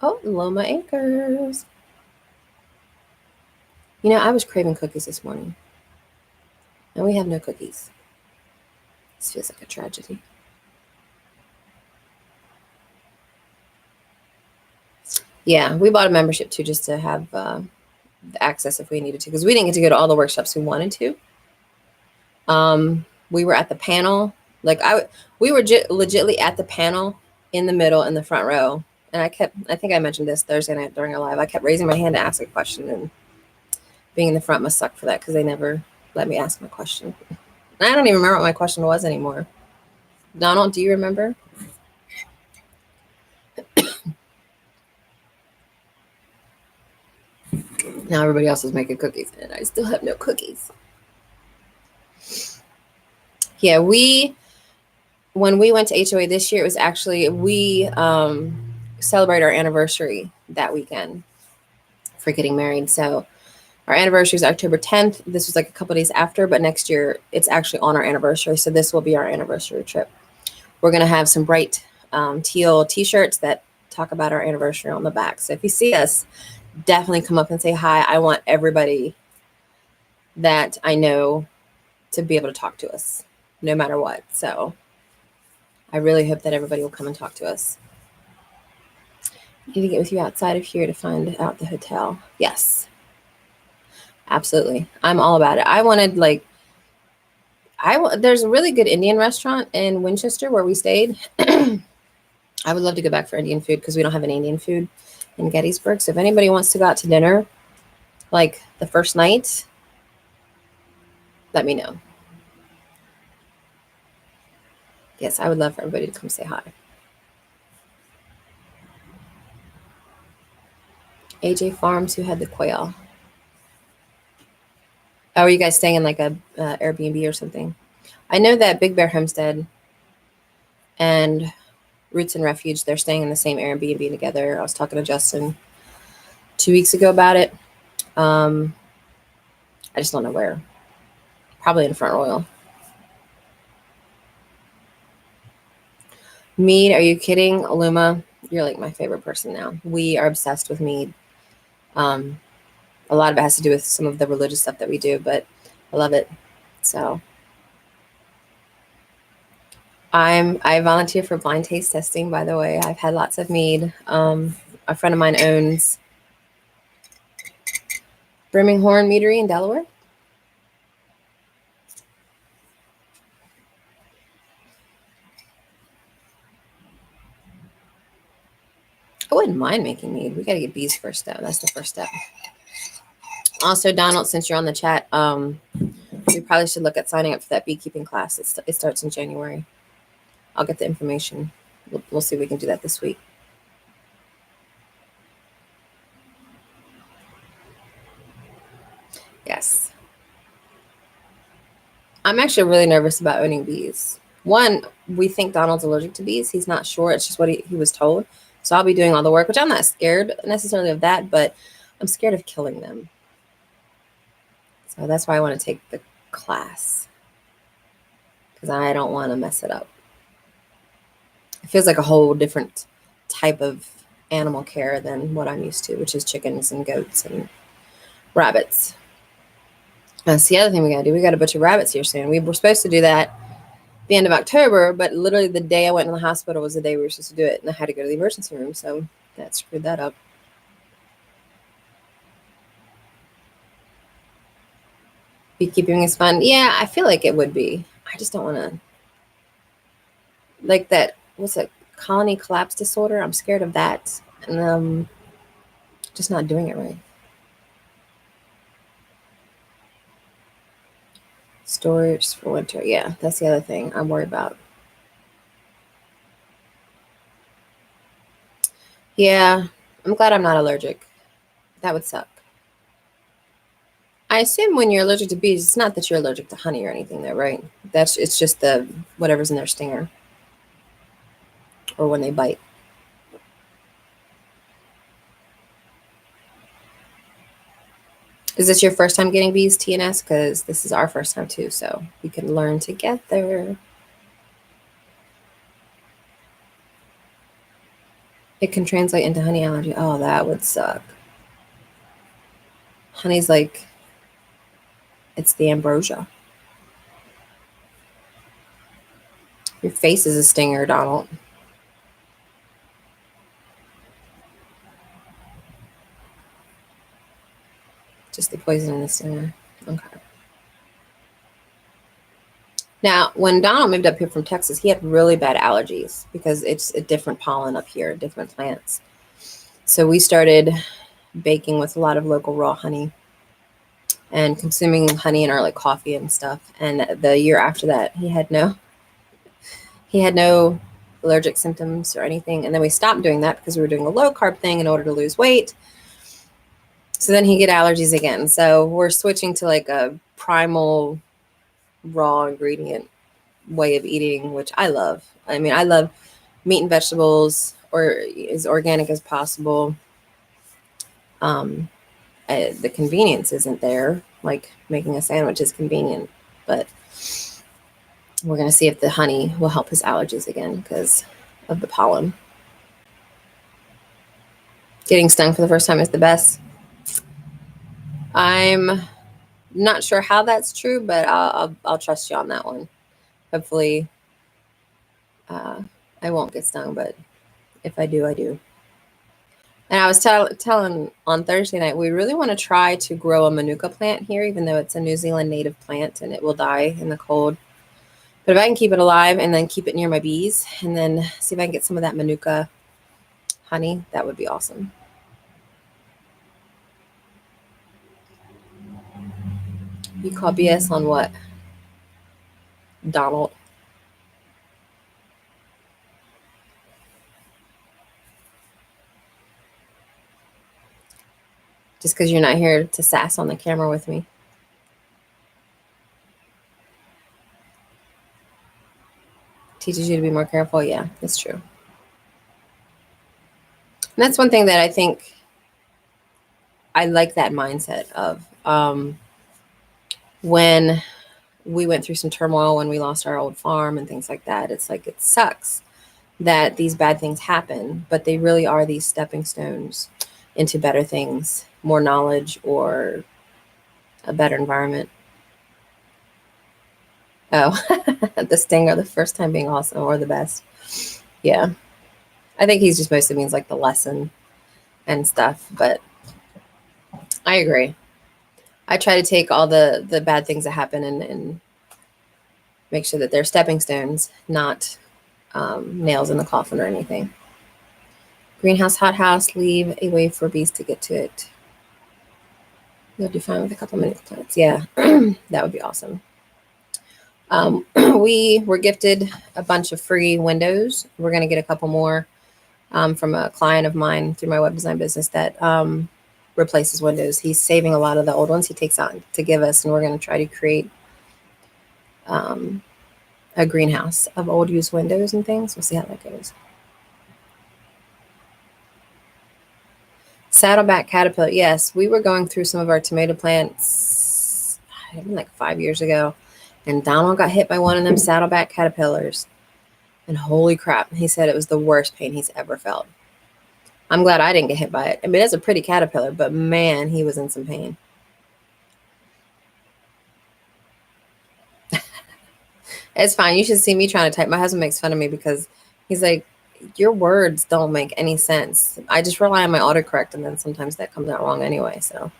Oh, Loma Acres. You know, I was craving cookies this morning, and we have no cookies. This feels like a tragedy. Yeah, we bought a membership too, just to have the access if we needed to, because we didn't get to go to all the workshops we wanted to. We were at the panel, like we were legitly at the panel in the middle in the front row, and I think I mentioned this Thursday night during a live. I kept raising my hand to ask a question, and being in the front must suck for that because they never let me ask my question. And I don't even remember what my question was anymore. Donald, do you remember? Now everybody else is making cookies, and I still have no cookies. Yeah, when we went to HOA this year, it was actually, we celebrate our anniversary that weekend for getting married. So our anniversary is October 10th. This was like a couple days after, but next year it's actually on our anniversary. So this will be our anniversary trip. We're going to have some bright teal t-shirts that talk about our anniversary on the back. So if you see us, definitely come up and say hi. I want everybody that I know to be able to talk to us no matter what. So I really hope that everybody will come and talk to us. I need to get with you outside of here to find out the hotel. Yes, absolutely. I'm all about it. I wanted like, there's a really good Indian restaurant in Winchester where we stayed. I would love to go back for Indian food because we don't have any Indian food in Gettysburg. So if anybody wants to go out to dinner, like the first night, let me know. Yes, I would love for everybody to come say hi. AJ Farms, who had the quail. Oh, are you guys staying in like a Airbnb or something? I know that Big Bear Homestead and Roots and Refuge, they're staying in the same Airbnb together. I was talking to Justin 2 weeks ago about it. I just don't know where. Probably in Front Royal. Mead, are you kidding? Aluma, you're like my favorite person now. We are obsessed with mead. A lot of it has to do with some of the religious stuff that we do, but I love it. So I volunteer for blind taste testing, by the way. I've had lots of mead. A friend of mine owns Birmingham Meadery in Delaware. I wouldn't mind making mead. We got to get bees first, though. That's the first step. Also, Donald, since you're on the chat, we probably should look at signing up for that beekeeping class. It starts in January. I'll get the information. We'll see if we can do that this week. Yes. I'm actually really nervous about owning bees. One, we think Donald's allergic to bees. He's not sure. It's just what he was told. So I'll be doing all the work, which I'm not scared necessarily of that, but I'm scared of killing them. So that's why I want to take the class, because I don't want to mess it up. It feels like a whole different type of animal care than what I'm used to, which is chickens and goats and rabbits. That's the other thing we got to do. We got a bunch of rabbits here soon. We were supposed to do that the end of October, but literally the day I went in the hospital was the day we were supposed to do it, and I had to go to the emergency room, so that screwed that up. Beekeeping is fun. Yeah, I feel like it would be. I just don't want to, like that, what's it, colony collapse disorder? I'm scared of that, and just not doing it right. Storage for winter. Yeah, that's the other thing I'm worried about. Yeah, I'm glad I'm not allergic. That would suck. I assume when you're allergic to bees, it's not that you're allergic to honey or anything though, right? It's just the whatever's in their stinger or when they bite. Is this your first time getting bees, TNS? Because this is our first time too, so we can learn together. It can translate into honey allergy. Oh, that would suck. Honey's like, it's the ambrosia. Your face is a stinger, Donald. Just the poison in the stinger. Okay. Now, when Donald moved up here from Texas, he had really bad allergies because it's a different pollen up here, different plants. So we started baking with a lot of local raw honey and consuming honey in our like coffee and stuff. And the year after that, he had no allergic symptoms or anything. And then we stopped doing that because we were doing a low carb thing in order to lose weight. So then he get allergies again. So we're switching to like a primal raw ingredient way of eating, which I love. I mean, I love meat and vegetables. or as organic as possible. The convenience isn't there. Like making a sandwich is convenient, but we're going to see if the honey will help his allergies again because of the pollen. Getting stung for the first time is the best. I'm not sure how that's true, but I'll trust you on that one. Hopefully, I won't get stung, but if I do, I do. And I was telling on Thursday night, we really want to try to grow a manuka plant here, even though it's a New Zealand native plant and it will die in the cold. But if I can keep it alive and then keep it near my bees and then see if I can get some of that manuka honey, that would be awesome. You call BS on what? Donald. Just because you're not here to sass on the camera with me. Teaches you to be more careful. Yeah, that's true. And that's one thing that I think I like that mindset of when we went through some turmoil when we lost our old farm and things like that. It's like it sucks that these bad things happen, but they really are these stepping stones into better things, more knowledge, or a better environment. Oh, the sting or the first time being awesome or the best. Yeah. I think he's just mostly means like the lesson and stuff, but I agree. I try to take all the bad things that happen and make sure that they're stepping stones, not nails in the coffin or anything. Greenhouse, hothouse, leave a way for bees to get to it. You'll do fine with a couple minute plants. Yeah, that would be awesome. We were gifted a bunch of free windows. We're going to get a couple more from a client of mine through my web design business that replaces windows. He's saving a lot of the old ones he takes out to give us, and we're going to try to create a greenhouse of old used windows and things. We'll see how that goes. Saddleback caterpillar. Yes, we were going through some of our tomato plants like 5 years ago, and Donald got hit by one of them saddleback caterpillars. And holy crap, he said it was the worst pain he's ever felt. I'm glad I didn't get hit by it. I mean, it's a pretty caterpillar, but man, he was in some pain. It's fine. You should see me trying to type. My husband makes fun of me because he's like, your words don't make any sense. I just rely on my autocorrect, and then sometimes that comes out wrong anyway. So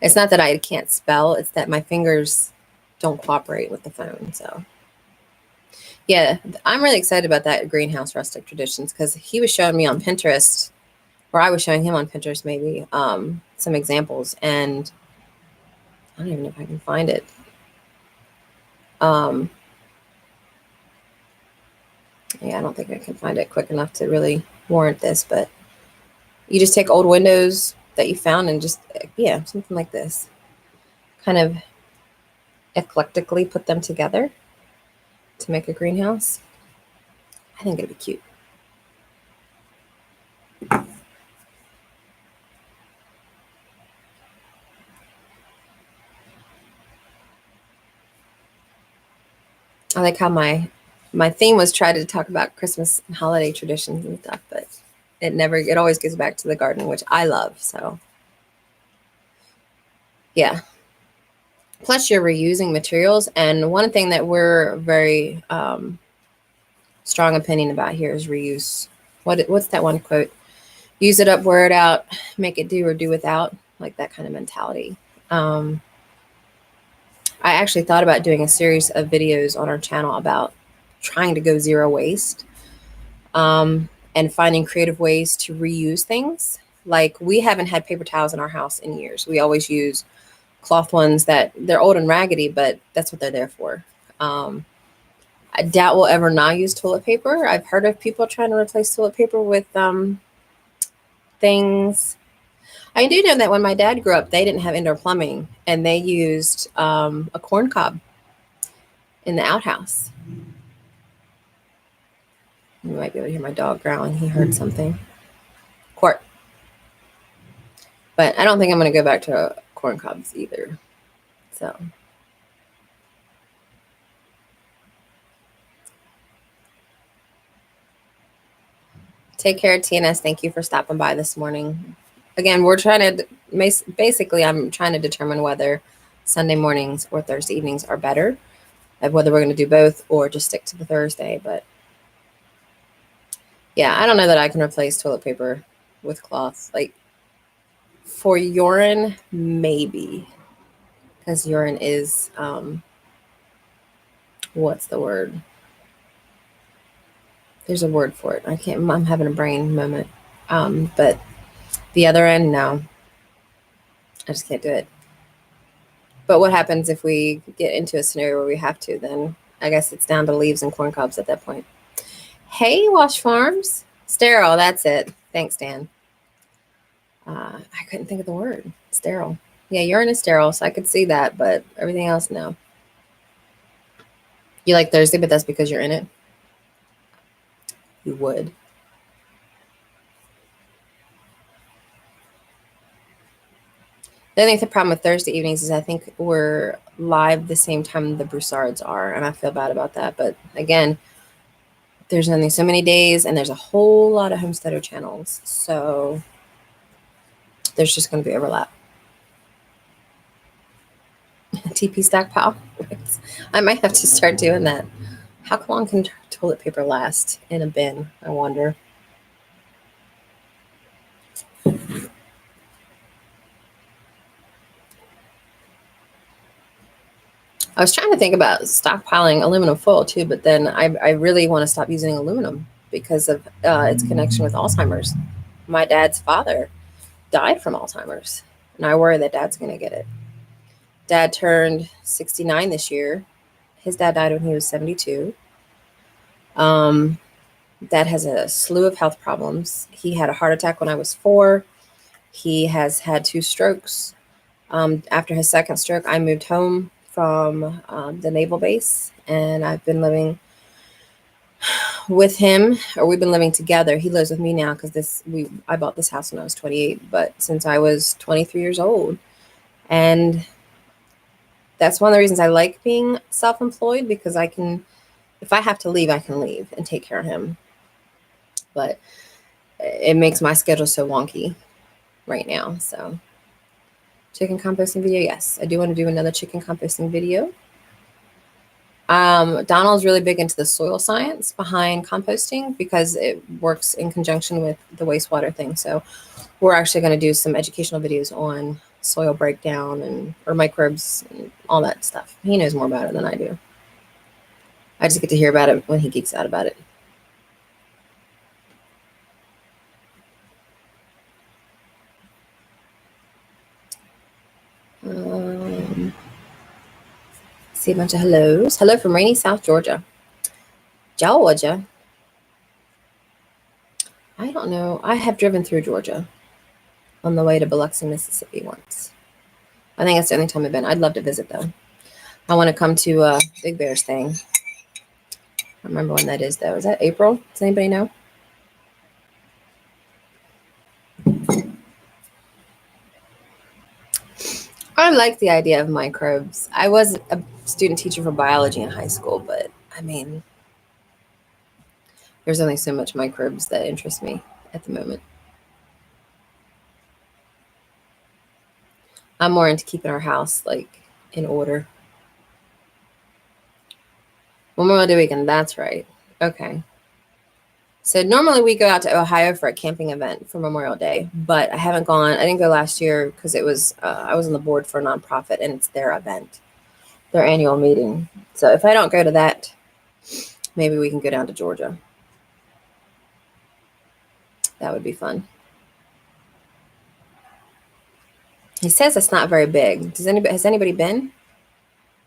it's not that I can't spell. It's that my fingers don't cooperate with the phone. So yeah, I'm really excited about that greenhouse rustic traditions because he was showing me on Pinterest, or I was showing him on Pinterest maybe, some examples, and I don't even know if I can find it. Yeah, I don't think I can find it quick enough to really warrant this, but you just take old windows that you found and just, yeah, something like this. Kind of eclectically put them together to make a greenhouse. I think it'd be cute. I like how my theme was try to talk about Christmas and holiday traditions and stuff, but it always gets back to the garden, which I love. So yeah. Plus you're reusing materials. And one thing that we're very strong opinion about here is reuse. What's that one quote? Use it up, wear it out, make it do or do without, like that kind of mentality. I actually thought about doing a series of videos on our channel about trying to go zero waste and finding creative ways to reuse things. Like we haven't had paper towels in our house in years. We always use cloth ones that they're old and raggedy, but that's what they're there for. I doubt we'll ever not use toilet paper. I've heard of people trying to replace toilet paper with things. I do know that when my dad grew up, they didn't have indoor plumbing, and they used a corn cob in the outhouse. You might be able to hear my dog growling. He heard something. Quart. But I don't think I'm going to go back to corn cobs either. So. Take care, TNS. Thank you for stopping by this morning. Again, we're trying to, basically, I'm trying to determine whether Sunday mornings or Thursday evenings are better, and whether we're going to do both or just stick to the Thursday. But yeah, I don't know that I can replace toilet paper with cloth. Like for urine, maybe, because urine is, what's the word? There's a word for it. I'm having a brain moment. But the other end, no, I just can't do it. But what happens if we get into a scenario where we have to? Then I guess it's down to leaves and corn cobs at that point. Hey, Wash Farms. Sterile, that's it. Thanks, Dan. I couldn't think of the word. Sterile. Yeah, urine is sterile, so I could see that, but everything else, no. You like Thursday, but that's because you're in it? You would. I think the problem with Thursday evenings is I think we're live the same time the Broussards are, and I feel bad about that. But again, there's only so many days, and there's a whole lot of homesteader channels, so there's just going to be overlap. TP stockpile. I might have to start doing that. How long can toilet paper last in a bin? I wonder. I was trying to think about stockpiling aluminum foil too, but then I really want to stop using aluminum because of its connection with Alzheimer's. My dad's father died from Alzheimer's, and I worry that Dad's going to get it. Dad turned 69 this year. His dad died when he was 72. Dad has a slew of health problems. He had a heart attack when I was 4. He has had 2 strokes. After his second stroke, I moved home from the naval base, and I've been living with him, or we've been living together. He lives with me now because I bought this house when I was 28, but since I was 23 years old. And that's one of the reasons I like being self-employed, because I can, if I have to leave, I can leave and take care of him. But it makes my schedule so wonky right now. So chicken composting video, yes, I do want to do another chicken composting video. Donald's really big into the soil science behind composting because it works in conjunction with the wastewater thing. So we're actually going to do some educational videos on soil breakdown or microbes and all that stuff. He knows more about it than I do. I just get to hear about it when he geeks out about it. See a bunch of hellos. Hello from rainy South Georgia. Georgia. I don't know. I have driven through Georgia on the way to Biloxi, Mississippi once. I think that's the only time I've been. I'd love to visit though. I want to come to Big Bear's thing. I don't remember when that is though. Is that April? Does anybody know? I like the idea of microbes. I was a student teacher for biology in high school, but I mean, there's only so much microbes that interest me at the moment. I'm more into keeping our house like in order. Memorial Day weekend, that's right. Okay. So normally we go out to Ohio for a camping event for Memorial Day, but I haven't gone. I didn't go last year because it was I was on the board for a nonprofit, and it's their event, their annual meeting. So if I don't go to that, maybe we can go down to Georgia. That would be fun. He says it's not very big. Has anybody been?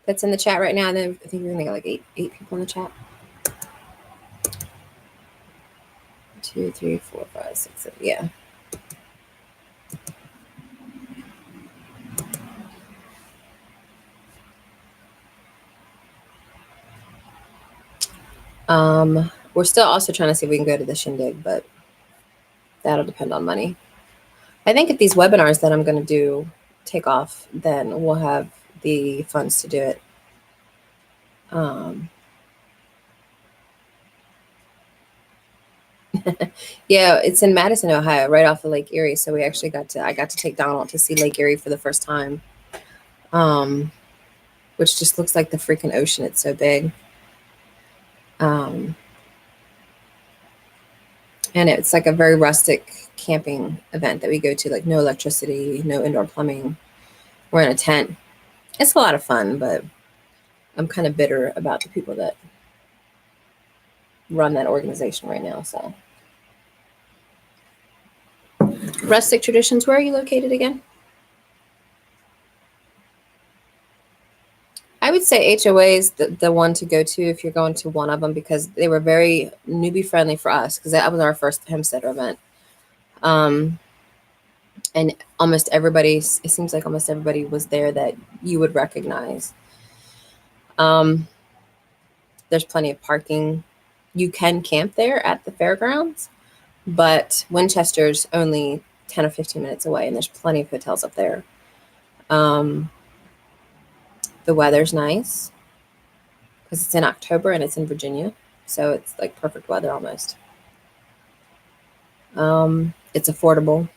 That's in the chat right now. I think we're gonna get like eight people in the chat. 2, 3, 4, 5, 6, 7. Yeah. We're still also trying to see if we can go to the shindig, but that'll depend on money. I think if these webinars that I'm going to do take off, then we'll have the funds to do it. Yeah, it's in Madison, Ohio, right off of Lake Erie. So we actually I got to take Donald to see Lake Erie for the first time, which just looks like the freaking ocean. It's so big. And it's like a very rustic camping event that we go to, like no electricity, no indoor plumbing. We're in a tent. It's a lot of fun, but I'm kind of bitter about the people that run that organization right now. So rustic traditions, where are you located again? I would say HOA is the one to go to if you're going to one of them, because they were very newbie friendly for us, because that was our first homesteader event. And almost everybody, it seems like almost everybody was there that you would recognize. There's plenty of parking. You can camp there at the fairgrounds, but Winchester's only 10 or 15 minutes away, and there's plenty of hotels up there. The weather's nice because it's in October and it's in Virginia, so it's like perfect weather almost. It's affordable.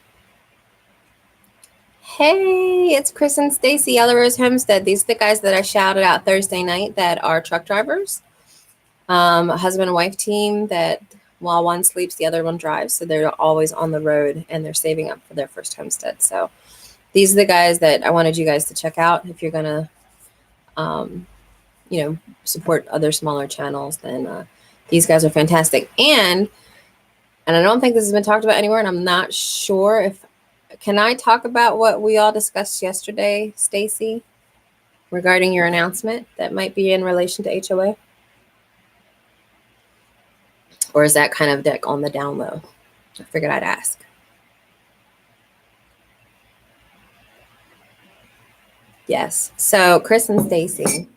Hey, it's Chris and Stacy, Yellow Rose Homestead. These are the guys that I shouted out Thursday night that are truck drivers. A husband and wife team that while one sleeps, the other one drives. So they're always on the road and they're saving up for their first homestead. So these are the guys that I wanted you guys to check out. If you're going to, support other smaller channels, then these guys are fantastic. And I don't think this has been talked about anywhere, and I'm not sure if, can I talk about what we all discussed yesterday, Stacy, regarding your announcement that might be in relation to HOA? Or is that kind of on the down low? I figured I'd ask. Yes. So Chris and Stacy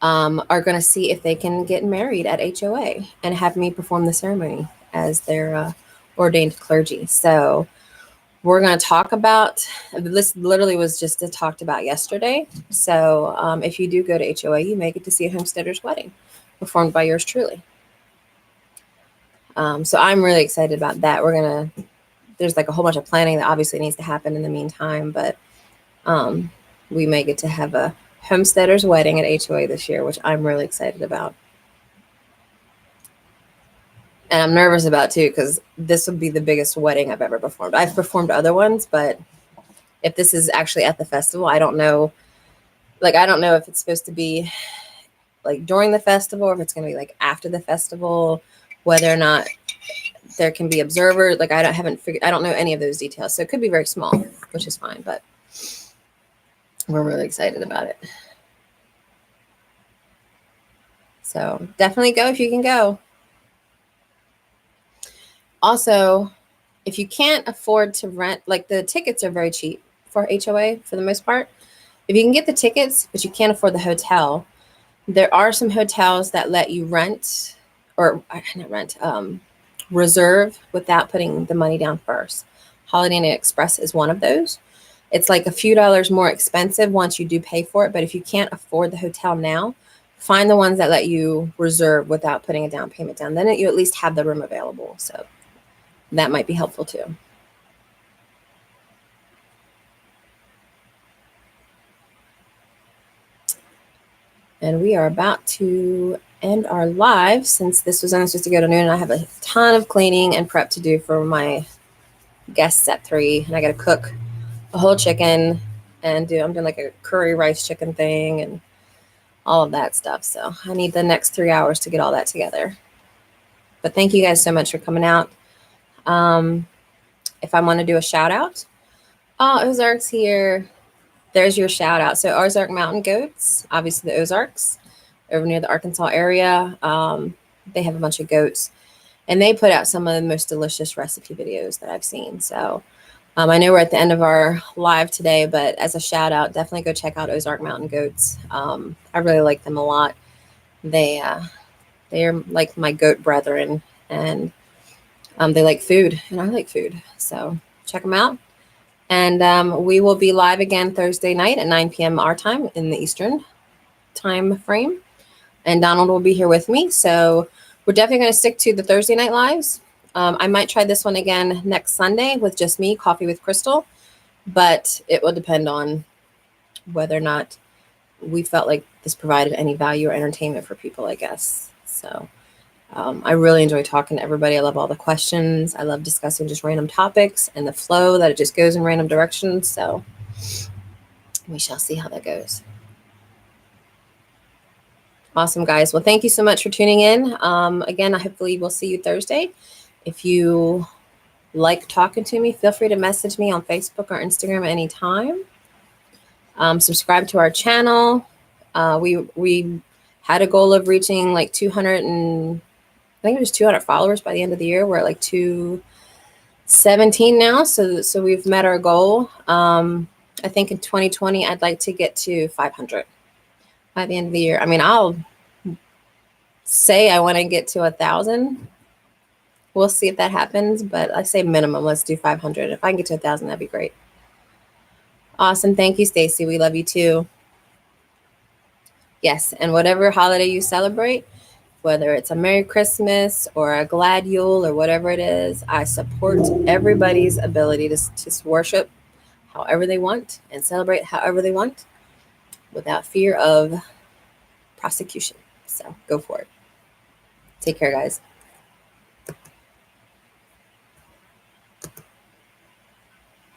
are going to see if they can get married at HOA and have me perform the ceremony as their ordained clergy. So we're going to talk about, this literally was just talked about yesterday. So if you do go to HOA, you may get to see a homesteader's wedding performed by yours truly. So I'm really excited about that. There's like a whole bunch of planning that obviously needs to happen in the meantime, but we may get to have a homesteader's wedding at HOA this year, which I'm really excited about. And I'm nervous about too, because this would be the biggest wedding I've ever performed. I've performed other ones, but if this is actually at the festival, I don't know. Like, I don't know if it's supposed to be like during the festival or if it's going to be like after the festival, whether or not there can be observers. Like, I don't know any of those details. So it could be very small, which is fine, but we're really excited about it. So definitely go if you can go. Also, if you can't afford to rent, like the tickets are very cheap for HOA for the most part. If you can get the tickets, but you can't afford the hotel, there are some hotels that let you rent, or not rent, reserve without putting the money down first. Holiday Inn Express is one of those. It's like a few dollars more expensive once you do pay for it. But if you can't afford the hotel now, find the ones that let you reserve without putting a down payment down. Then you at least have the room available. So that might be helpful too. And we are about to end our live, since this was only supposed to go to noon. And I have a ton of cleaning and prep to do for my guests at 3. And I got to cook a whole chicken and I'm doing like a curry rice chicken thing and all of that stuff. So I need the next 3 hours to get all that together. But thank you guys so much for coming out. If I want to do a shout out, Ozark's here. There's your shout out. So Ozark Mountain Goats, obviously the Ozarks over near the Arkansas area. They have a bunch of goats and they put out some of the most delicious recipe videos that I've seen. So I know we're at the end of our live today, but as a shout out, definitely go check out Ozark Mountain Goats. I really like them a lot. They They are like my goat brethren, and they like food, and I like food. So check them out. And we will be live again Thursday night at 9 p.m. our time in the Eastern time frame. And Donald will be here with me. So we're definitely going to stick to the Thursday night lives. I might try this one again next Sunday with just me, Coffee with Crystal, but it will depend on whether or not we felt like this provided any value or entertainment for people, I guess. So I really enjoy talking to everybody. I love all the questions. I love discussing just random topics and the flow that it just goes in random directions. So we shall see how that goes. Awesome, guys. Well, thank you so much for tuning in. Again, hopefully we'll see you Thursday. If you like talking to me, feel free to message me on Facebook or Instagram anytime. Subscribe to our channel. We had a goal of reaching like 200 and I think it was 200 followers by the end of the year. We're at like 217 now. So we've met our goal. I think in 2020, I'd like to get to 500 by the end of the year. I mean, I'll say I want to get to 1,000. We'll see if that happens, but I say minimum, let's do 500. If I can get to 1,000, that'd be great. Awesome. Thank you, Stacy. We love you too. Yes. And whatever holiday you celebrate, whether it's a Merry Christmas or a Glad Yule or whatever it is, I support everybody's ability to worship however they want and celebrate however they want without fear of prosecution. So go for it. Take care, guys.